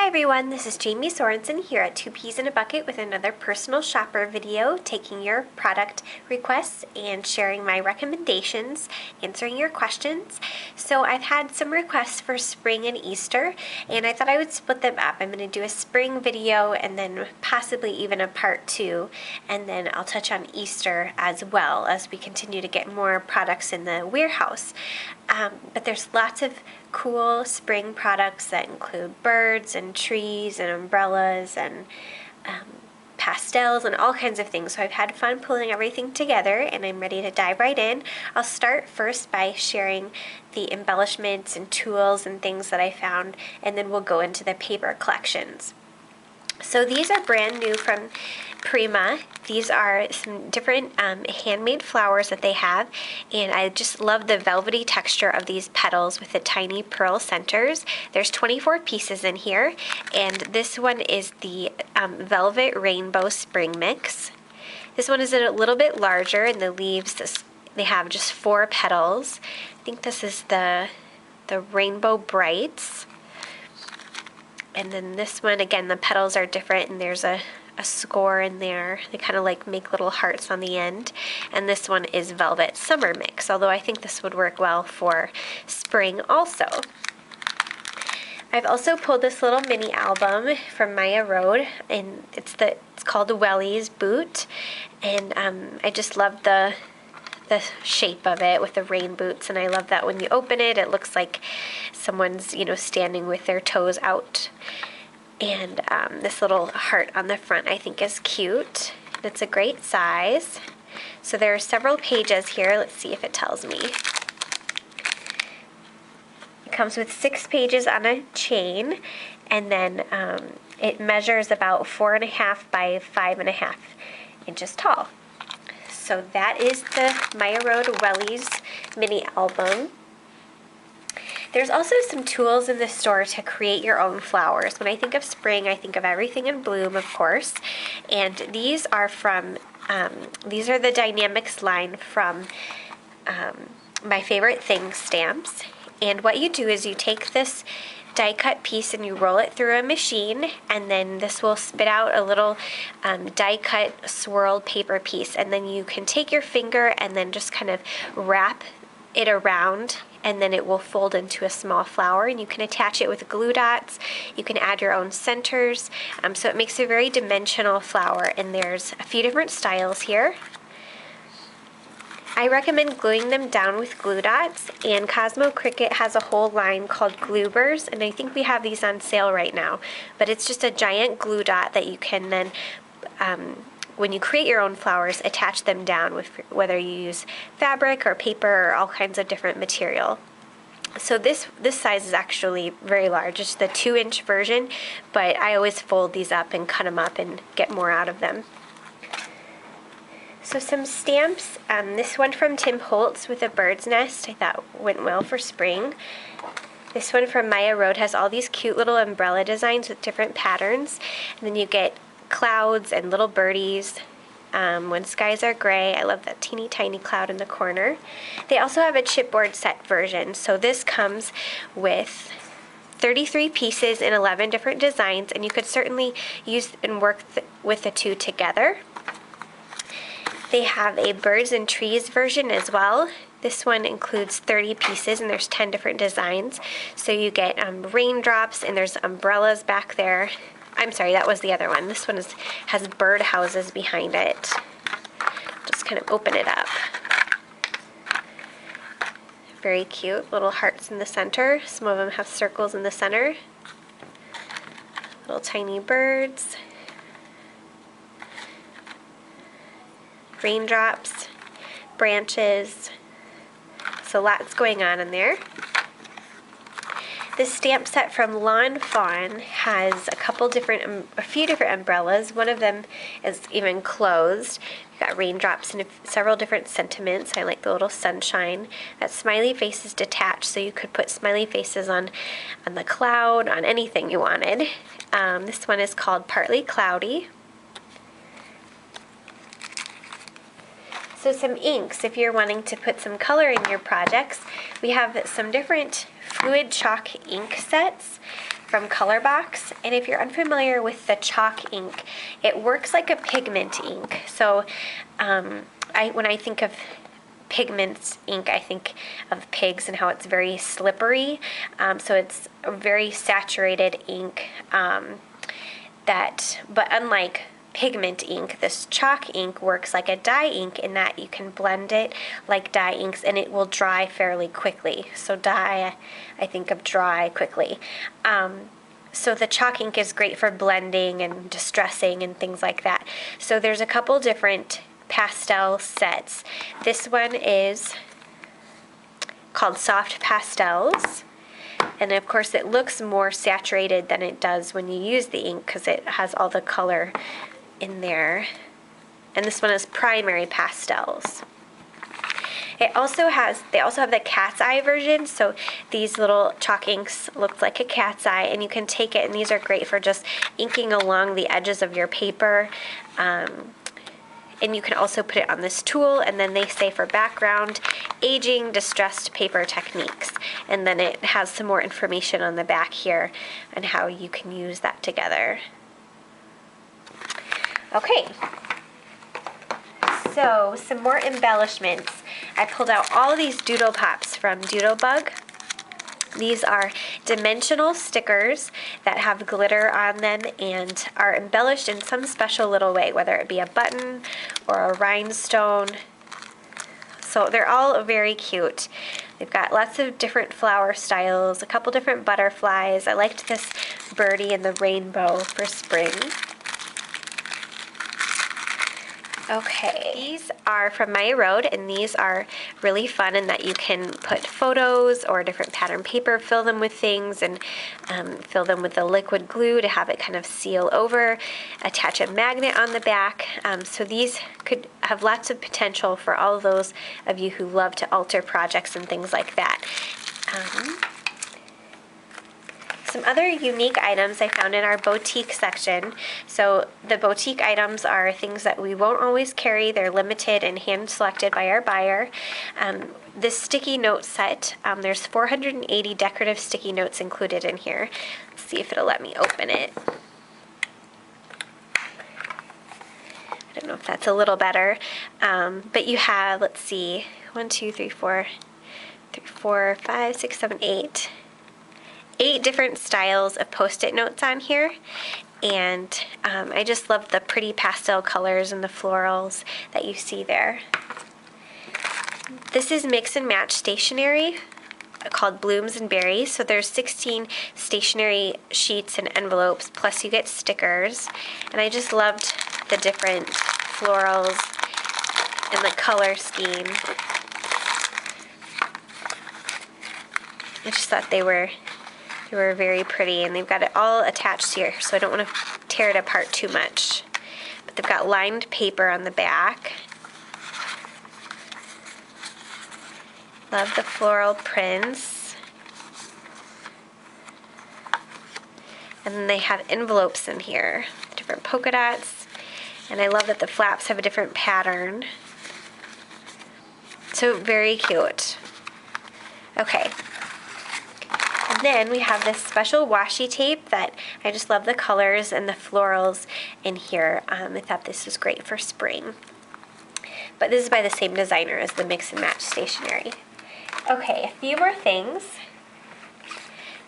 everyone, this is Jamie Sorensen here at 2 Peas in a Bucket with another personal shopper video, taking your product requests and sharing my recommendations, answering your questions. So I've had some requests for spring and Easter, and I thought I would split them up. I'm going to do a spring video and then possibly even a part 2, and then I'll touch on Easter as well as we continue to get more products in the warehouse. But there's lots of cool spring products that include birds and trees and umbrellas and pastels and all kinds of things. So I've had fun pulling everything together and I'm ready to dive right in. I'll start first by sharing the embellishments and tools and things that I found, and then we'll go into the paper collections. So these are brand new from Prima. These are some different handmade flowers that they have, and I just love the velvety texture of these petals with the tiny pearl centers. There's 24 pieces in here, and this one is the Velvet Rainbow Spring Mix. This one is a little bit larger, and the leaves, they have just 4 petals. I think this is the Rainbow Brights. And then this one, again, the petals are different, and there's a score in there. They kind of like make little hearts on the end. And this one is Velvet Summer Mix, although I think this would work well for spring also. I've also pulled this little mini album from Maya Road, and it's called Welly's Boot, and I just love the shape of it with the rain boots, and I love that when you open it, it looks like someone's, standing with their toes out. And this little heart on the front I think is cute. It's a great size. So there are several pages here. Let's see if it tells me. It comes with 6 pages on a chain, and then it measures about 4.5 by 5.5 inches tall. So that is the Maya Road Welly's mini album. There's also some tools in the store to create your own flowers. When I think of spring, I think of everything in bloom, of course. And these are from, these are the Dynamics line from My Favorite Things stamps. And what you do is you take this die cut piece and you roll it through a machine, and then this will spit out a little die cut swirled paper piece, and then you can take your finger and then just kind of wrap it around, and then it will fold into a small flower, and you can attach it with glue dots. You can add your own centers, so it makes a very dimensional flower, and there's a few different styles here. I recommend gluing them down with glue dots, and Cosmo Cricket has a whole line called Gloobers, and I think we have these on sale right now. But it's just a giant glue dot that you can then, when you create your own flowers, attach them down with whether you use fabric or paper or all kinds of different material. So this size is actually very large. It's the 2-inch version, but I always fold these up and cut them up and get more out of them. So some stamps, this one from Tim Holtz with a bird's nest I thought went well for spring. This one from Maya Road has all these cute little umbrella designs with different patterns. And then you get clouds and little birdies when skies are gray. I love that teeny tiny cloud in the corner. They also have a chipboard set version. So this comes with 33 pieces in 11 different designs, and you could certainly use and work with the two together. They have a birds and trees version as well. This one includes 30 pieces, and there's 10 different designs. So you get raindrops, and there's umbrellas back there. I'm sorry, that was the other one. This one has bird houses behind it. Just kind of open it up. Very cute, little hearts in the center. Some of them have circles in the center. Little tiny birds. Raindrops, branches, so lots going on in there. This stamp set from Lawn Fawn has a few different umbrellas. One of them is even closed. You've got raindrops and several different sentiments. I like the little sunshine. That smiley face is detached, so you could put smiley faces on the cloud, on anything you wanted. This one is called Partly Cloudy. So some inks, if you're wanting to put some color in your projects, we have some different fluid chalk ink sets. from Colorbox, and if you're unfamiliar with the chalk ink, it works like a pigment ink. So when I think of pigments ink, I think of pigs and how it's very slippery. So it's a very saturated ink but unlike pigment ink, this chalk ink works like a dye ink in that you can blend it like dye inks and it will dry fairly quickly. So dye, I think of dry quickly. So the chalk ink is great for blending and distressing and things like that. So there's a couple different pastel sets. This one is called Soft Pastels. And of course it looks more saturated than it does when you use the ink because it has all the color in there. And this one is Primary Pastels. They also have the cat's eye version, so these little chalk inks look like a cat's eye, and you can take it, and these are great for just inking along the edges of your paper. And you can also put it on this tool, and then they say for background, aging, distressed paper techniques. And then it has some more information on the back here on how you can use that together. Okay, so some more embellishments. I pulled out all these Doodle Pops from Doodlebug. These are dimensional stickers that have glitter on them and are embellished in some special little way, whether it be a button or a rhinestone. So they're all very cute. They've got lots of different flower styles, a couple different butterflies. I liked this birdie and the rainbow for spring. Okay, these are from Maya Road, and these are really fun in that you can put photos or different pattern paper, fill them with things, and fill them with the liquid glue to have it kind of seal over, attach a magnet on the back. So these could have lots of potential for all those of you who love to alter projects and things like that. Some other unique items I found in our boutique section. So the boutique items are things that we won't always carry. They're limited and hand selected by our buyer. This sticky note set, there's 480 decorative sticky notes included in here. Let's see if it'll let me open it. I don't know if that's a little better. But you have, let's see, 1, 2, 3, 4, 5, 6, 7, 8. 8 different styles of Post-it notes on here, and I just love the pretty pastel colors and the florals that you see there. This is Mix and Match Stationery called Blooms and Berries. So there's 16 stationery sheets and envelopes, plus you get stickers, and I just loved the different florals and the color scheme. I just thought they were very pretty, and they've got it all attached here, so I don't want to tear it apart too much. But they've got lined paper on the back. Love the floral prints. And then they have envelopes in here, different polka dots. And I love that the flaps have a different pattern. So very cute. Okay. And then we have this special washi tape that I just love the colors and the florals in here. I thought this was great for spring. But this is by the same designer as the Mix and Match Stationery. Okay, a few more things.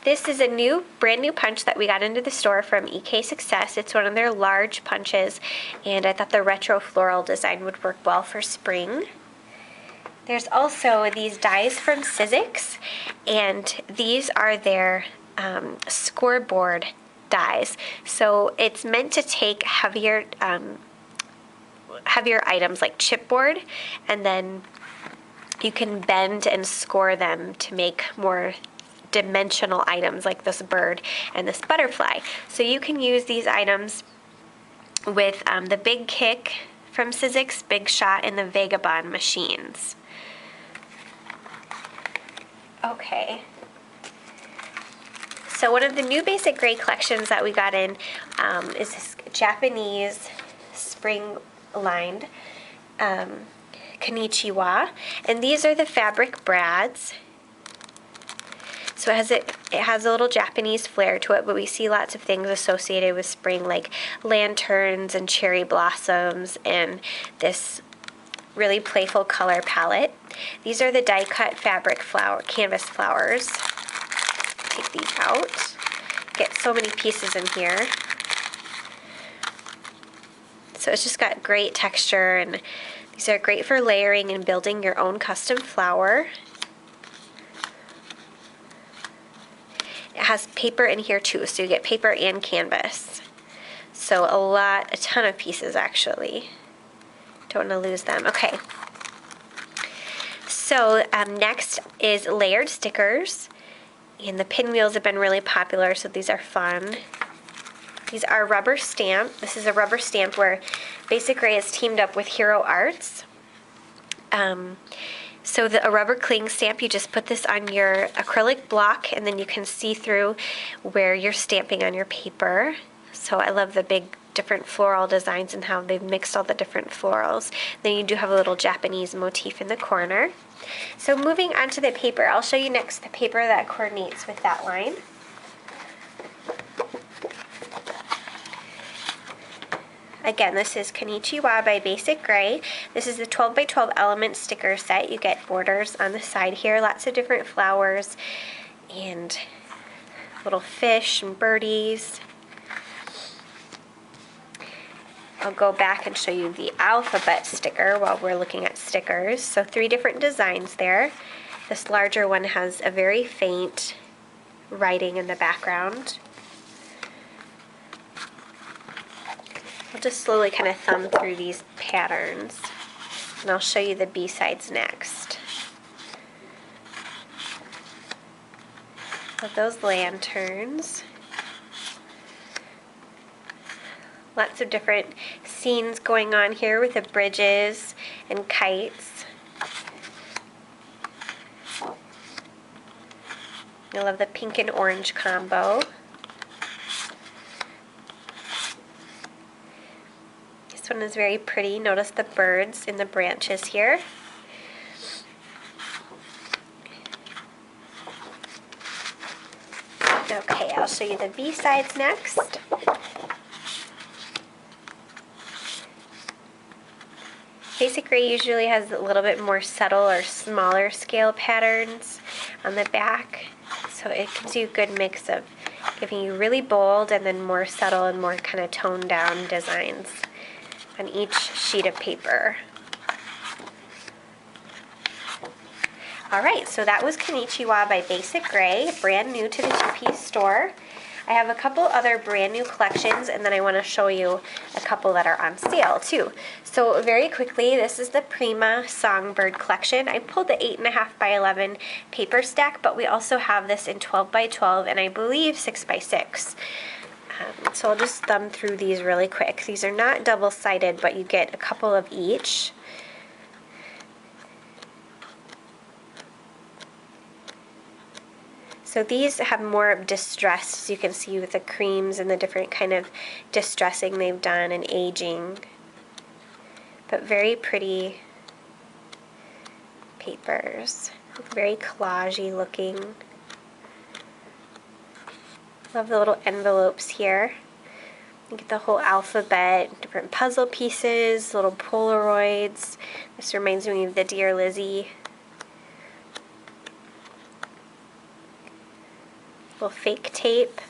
This is a brand new punch that we got into the store from EK Success. It's one of their large punches, and I thought the retro floral design would work well for spring. There's also these dies from Sizzix, and these are their Scoreboard dies. So it's meant to take heavier items like chipboard, and then you can bend and score them to make more dimensional items like this bird and this butterfly. So you can use these items with the Big Kick from Sizzix, Big Shot, and the Vagabond machines. Okay. So one of the new basic gray collections that we got in is this Japanese spring lined Konnichiwa, and these are the fabric brads. So it has a little Japanese flair to it, but we see lots of things associated with spring, like lanterns and cherry blossoms and this really playful color palette. These are the die-cut fabric canvas flowers. Take these out. Get so many pieces in here. So it's just got great texture, and these are great for layering and building your own custom flower. It has paper in here too, so you get paper and canvas. So a ton of pieces actually. Don't want to lose them. Okay. So next is layered stickers, and the pinwheels have been really popular, so these are fun. These are rubber stamp. This is a rubber stamp where Basic Gray is teamed up with Hero Arts. So a rubber cling stamp, you just put this on your acrylic block, and then you can see through where you're stamping on your paper. So I love the big different floral designs and how they've mixed all the different florals. Then you do have a little Japanese motif in the corner. So moving on to the paper, I'll show you next the paper that coordinates with that line. Again, this is Konnichiwa by Basic Gray. This is the 12 by 12 element sticker set. You get borders on the side here, lots of different flowers and little fish and birdies. I'll go back and show you the alphabet sticker while we're looking at stickers. So 3 different designs there. This larger one has a very faint writing in the background. I'll just slowly kind of thumb through these patterns, and I'll show you the B-sides next. Of those lanterns. Lots of different scenes going on here with the bridges and kites. I love the pink and orange combo. This one is very pretty. Notice the birds in the branches here. Okay, I'll show you the B-sides next. Basic Gray usually has a little bit more subtle or smaller scale patterns on the back, so it gives you a good mix of giving you really bold and then more subtle and more kind of toned down designs on each sheet of paper. Alright, so that was Konnichiwa by Basic Gray, brand new to the two-piece store. I have a couple other brand new collections, and then I want to show you a couple that are on sale too. So very quickly, this is the Prima Songbird collection. I pulled the 8.5 by 11 paper stack, but we also have this in 12 by 12 and I believe 6 by 6. So I'll just thumb through these really quick. These are not double-sided, but you get a couple of each. So these have more distress, as you can see with the creams and the different kind of distressing they've done and aging. But very pretty papers. Very collagey looking. Love the little envelopes here. You get the whole alphabet, different puzzle pieces, little Polaroids. This reminds me of the Dear Lizzie. Little fake tape.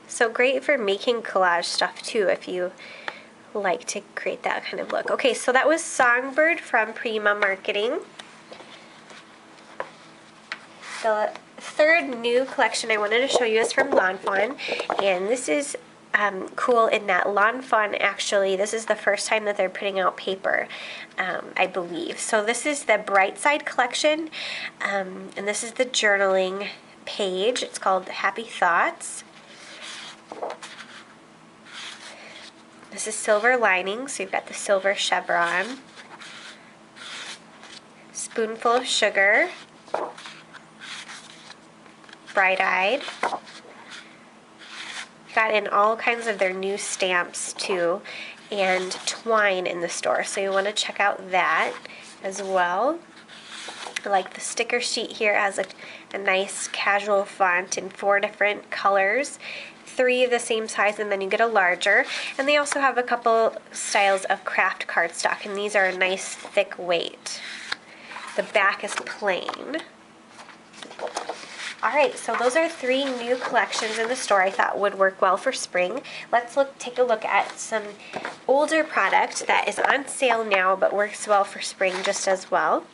So great for making collage stuff too if you like to create that kind of look. Okay, so that was Songbird from Prima Marketing. The third new collection I wanted to show you is from Lawn Fawn, and this is cool in that Lawn Fawn actually, this is the first time that they're putting out paper, I believe. So this is the Bright Side collection, and this is the journaling page. It's called Happy Thoughts. This is silver lining, so you've got the silver chevron. Spoonful of sugar. Bright-eyed. Got in all kinds of their new stamps too, and twine in the store, so you want to check out that as well. I like the sticker sheet here. It has a nice casual font in 4 different colors, 3 the same size, and then you get a larger. And they also have a couple styles of craft cardstock, and these are a nice thick weight. The back is plain. Alright, so those are 3 new collections in the store I thought would work well for spring. Let's take a look at some older product that is on sale now but works well for spring just as well.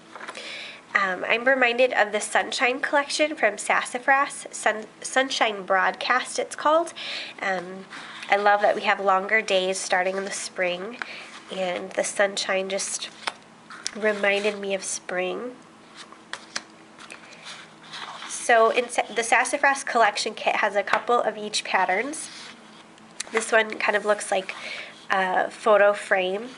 I'm reminded of the Sunshine collection from Sassafras, Sunshine Broadcast it's called. I love that we have longer days starting in the spring, and the sunshine just reminded me of spring. So the Sassafras collection kit has a couple of each patterns. This one kind of looks like a photo frame.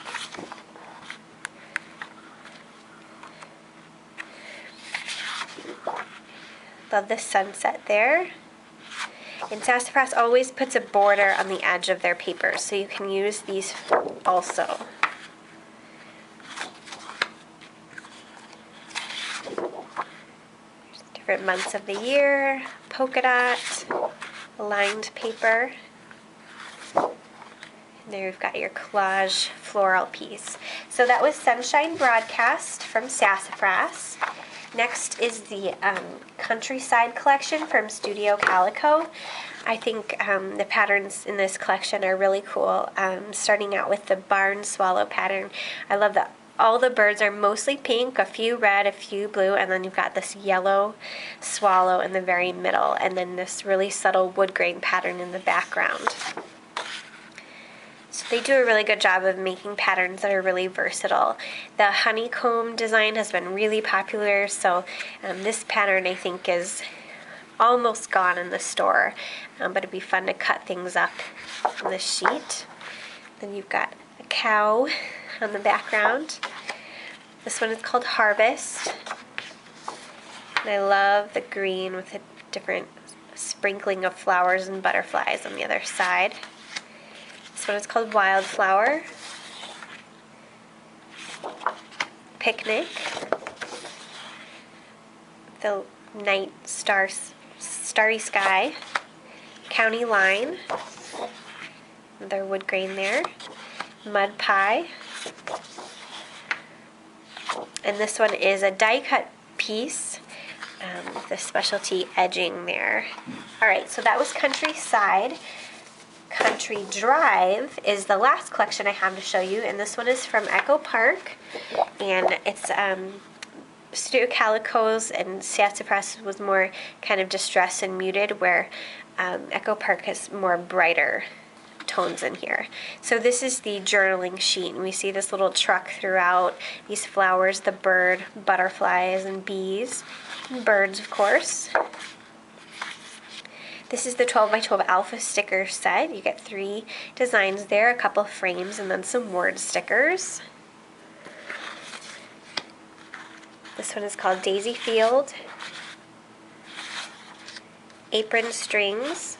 Love the sunset there. And Sassafras always puts a border on the edge of their paper, so you can use these also. Different months of the year, polka dot, lined paper. And there you've got your collage floral piece. So that was Sunshine Broadcast from Sassafras. Next is the Countryside collection from Studio Calico. I think the patterns in this collection are really cool. Starting out with the barn swallow pattern. I love that all the birds are mostly pink, a few red, a few blue, and then you've got this yellow swallow in the very middle, and then this really subtle wood grain pattern in the background. So they do a really good job of making patterns that are really versatile. The honeycomb design has been really popular, so this pattern I think is almost gone in the store, but it'd be fun to cut things up on the sheet. Then you've got a cow on the background. This one is called Harvest. And I love the green with a different sprinkling of flowers and butterflies on the other side. This one is called Wildflower. Picnic. The night starry sky. County Line. Another wood grain there. Mud Pie. And this one is a die cut piece with a specialty edging there. Alright, so that was Countryside. Country Drive is the last collection I have to show you, and this one is from Echo Park, and it's Studio Calico's and Sassafras was more kind of distressed and muted, where Echo Park has more brighter tones in here. So this is the journaling sheet, and we see this little truck throughout, these flowers, the bird, butterflies, and bees, and birds of course. This is the 12 by 12 alpha sticker set. You get 3 designs there, a couple frames, and then some word stickers. This one is called Daisy Field. Apron Strings.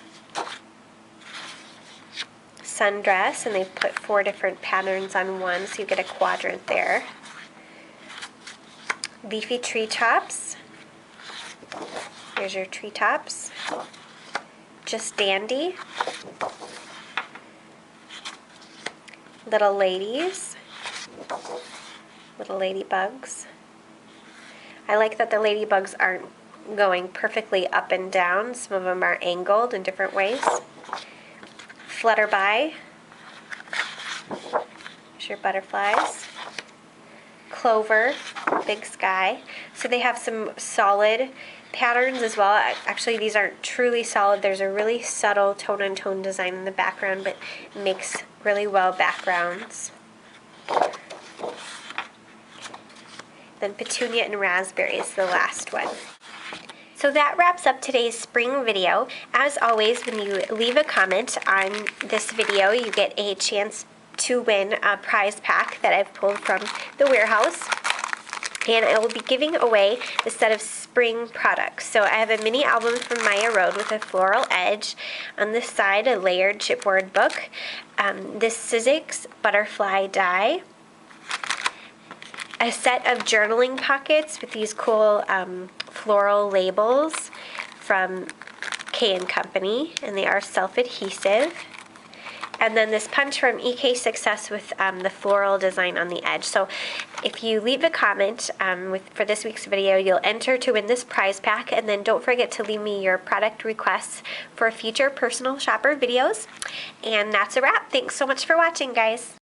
Sundress, and they put 4 different patterns on one, so you get a quadrant there. Leafy Treetops. Here's your treetops. Just Dandy. Little Ladies. Little Ladybugs. I like that the ladybugs aren't going perfectly up and down. Some of them are angled in different ways. Flutterby. Here's your butterflies. Clover. Big Sky. So they have some solid patterns as well. Actually, these aren't truly solid. There's a really subtle tone-on-tone design in the background, but it makes really well backgrounds. Then Petunia and Raspberry is the last one. So that wraps up today's spring video. As always, when you leave a comment on this video, you get a chance to win a prize pack that I've pulled from the warehouse. And I will be giving away a set of spring products. So I have a mini album from Maya Road with a floral edge. On this side, a layered chipboard book. This Sizzix butterfly die. a set of journaling pockets with these cool floral labels from K & Company, and they are self-adhesive. And then this punch from EK Success with the floral design on the edge. So if you leave a comment for this week's video, you'll enter to win this prize pack. And then don't forget to leave me your product requests for future personal shopper videos. And that's a wrap. Thanks so much for watching, guys.